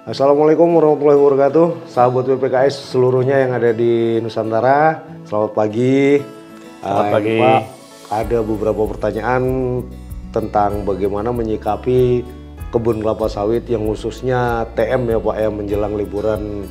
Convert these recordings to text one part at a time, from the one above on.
Assalamualaikum warahmatullahi wabarakatuh, sahabat PPKS seluruhnya yang ada di Nusantara. Selamat pagi. Selamat pagi. Pak, ada beberapa pertanyaan tentang bagaimana menyikapi kebun kelapa sawit yang khususnya TM ya Pak ya, menjelang liburan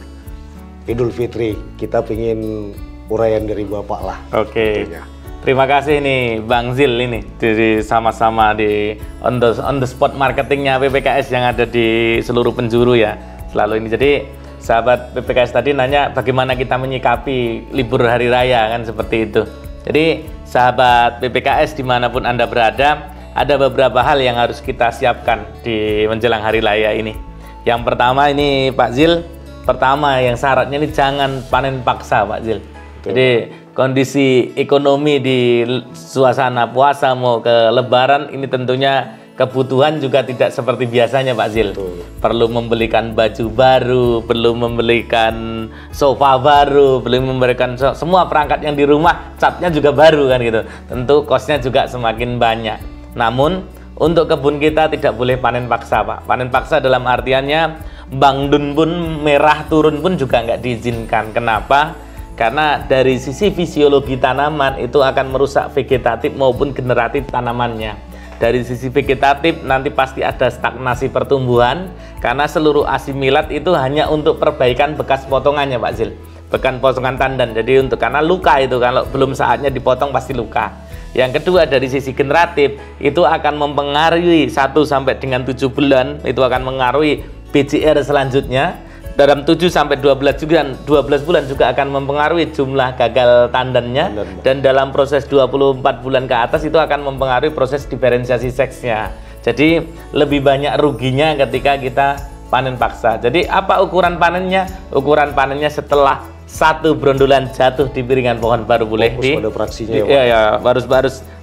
Idul Fitri. Kita ingin uraian dari Bapak lah. Oke. Tentunya. Terima kasih nih Bang Zil ini, jadi sama-sama di on the spot marketingnya PPKS yang ada di seluruh penjuru ya selalu ini. Jadi sahabat PPKS tadi nanya bagaimana kita menyikapi libur hari raya kan seperti itu. Jadi sahabat PPKS dimanapun Anda berada, ada beberapa hal yang harus kita siapkan di menjelang hari raya ini. Yang pertama ini Pak Zil, pertama yang syaratnya ini jangan panen paksa Pak Zil. Jadi kondisi ekonomi di suasana puasa mau ke lebaran ini tentunya kebutuhan juga tidak seperti biasanya Pak Zil. Perlu membelikan baju baru, perlu membelikan sofa baru, perlu memberikan semua perangkat yang di rumah, catnya juga baru kan gitu. Tentu kosnya juga semakin banyak. Namun untuk kebun kita tidak boleh panen paksa Pak. Panen paksa dalam artiannya bangdun pun merah turun pun juga nggak diizinkan. Kenapa? Karena dari sisi fisiologi tanaman itu akan merusak vegetatif maupun generatif tanamannya. Dari sisi vegetatif nanti pasti ada stagnasi pertumbuhan karena seluruh asimilat itu hanya untuk perbaikan bekas potongannya Pak Zil. Bekas potongan tandan. Jadi untuk karena luka itu kalau belum saatnya dipotong pasti luka. Yang kedua dari sisi generatif itu akan mempengaruhi 1 sampai dengan 7 bulan itu akan mengaruhi BCR selanjutnya. Dalam 7 sampai 12 bulan juga akan mempengaruhi jumlah gagal tandannya dan dalam proses 24 bulan ke atas itu akan mempengaruhi proses diferensiasi seksnya. Jadi lebih banyak ruginya ketika kita panen paksa. Jadi apa ukuran panennya? Ukuran panennya setelah 1 brondolan jatuh di piringan pohon baru boleh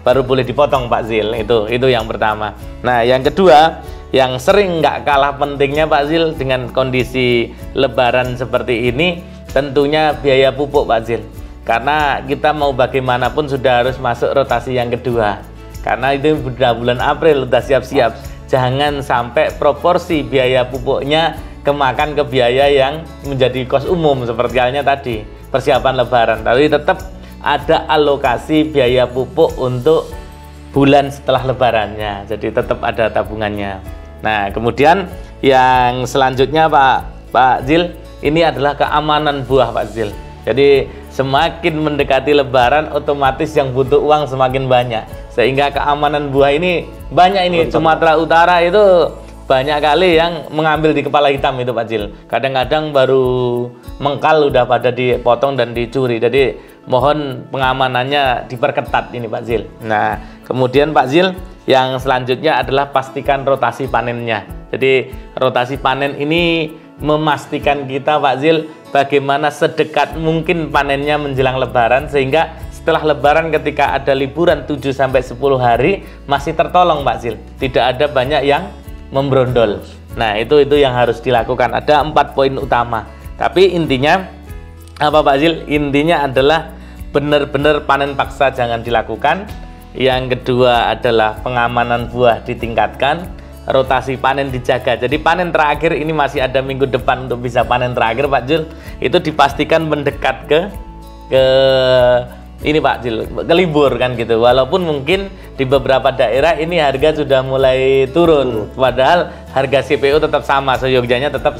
baru boleh dipotong Pak Zil. Itu yang pertama. Nah, yang kedua yang sering nggak kalah pentingnya Pak Zil dengan kondisi lebaran seperti ini tentunya biaya pupuk Pak Zil, karena kita mau bagaimanapun sudah harus masuk rotasi yang kedua karena itu sudah bulan April sudah siap-siap. Jangan sampai proporsi biaya pupuknya kemakan ke biaya yang menjadi kos umum seperti halnya tadi persiapan lebaran, tapi tetap ada alokasi biaya pupuk untuk bulan setelah lebarannya, jadi tetap ada tabungannya. Nah, kemudian yang selanjutnya Pak Zil, ini adalah keamanan buah Pak Zil. Jadi semakin mendekati lebaran otomatis yang butuh uang semakin banyak, sehingga keamanan buah ini banyak ini. Sumatera Utara itu banyak kali yang mengambil di kepala hitam itu Pak Zil. Kadang-kadang baru mengkal udah pada dipotong dan dicuri. Jadi mohon pengamanannya diperketat ini Pak Zil. Nah, kemudian Pak Zil yang selanjutnya adalah pastikan rotasi panennya. Jadi rotasi panen ini memastikan kita Pak Zil bagaimana sedekat mungkin panennya menjelang lebaran sehingga setelah lebaran ketika ada liburan 7 sampai 10 hari masih tertolong Pak Zil. Tidak ada banyak yang membrondol. Nah, itu yang harus dilakukan. Ada 4 poin utama. Tapi intinya apa Pak Zil? Intinya adalah benar-benar panen paksa jangan dilakukan. Yang kedua adalah pengamanan buah ditingkatkan, rotasi panen dijaga. Jadi panen terakhir ini masih ada minggu depan untuk bisa panen terakhir Pak Zil. Itu dipastikan mendekat ke ini Pak Zil, ke libur kan gitu. Walaupun mungkin di beberapa daerah ini harga sudah mulai turun, padahal harga CPO tetap sama, seyogyanya tetap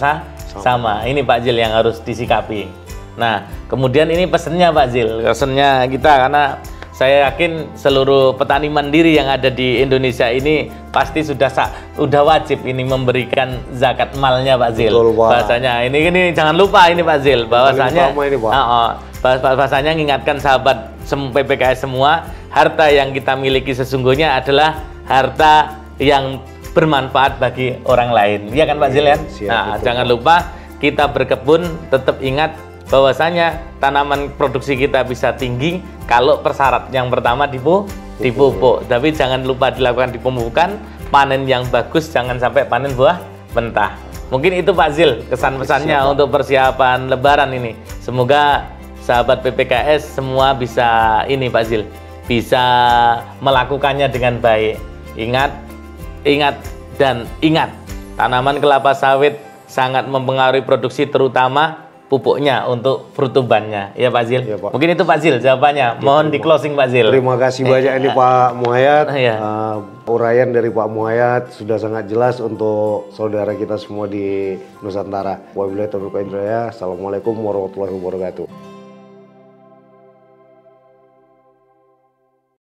sama. Ini Pak Zil yang harus disikapi. Nah, kemudian ini pesennya Pak Zil, pesennya kita karena saya yakin seluruh petani mandiri yang ada di Indonesia ini pasti sudah wajib ini memberikan zakat malnya Pak Zil. Betul, bahasanya ini jangan lupa ini Pak Zil, bahwasanya bahwasanya mengingatkan sahabat PPKS semua, harta yang kita miliki sesungguhnya adalah harta yang bermanfaat bagi orang lain. Iya kan Pak Zil ya? Nah, jangan lupa kita berkebun tetap ingat bahwasanya tanaman produksi kita bisa tinggi kalau persyarat yang pertama dipupuk. Tapi jangan lupa dilakukan di pemupukan, panen yang bagus, jangan sampai panen buah mentah. Mungkin itu Pak Zil kesan-pesannya untuk persiapan lebaran ini. Semoga sahabat PPKS semua bisa ini Pak Zil, bisa melakukannya dengan baik. Ingat, tanaman kelapa sawit sangat mempengaruhi produksi terutama pupuknya untuk frutubannya. Ya Pak Zil. Iya, Pak. Mungkin itu Pak Zil jawabannya. Mohon di closing Pak Zil. Terima kasih banyak ini Pak Muayat. Iya. Uraian dari Pak Muayat sudah sangat jelas untuk saudara kita semua di Nusantara. Wabillahi taufiq wal hidayah. Assalamualaikum warahmatullahi wabarakatuh.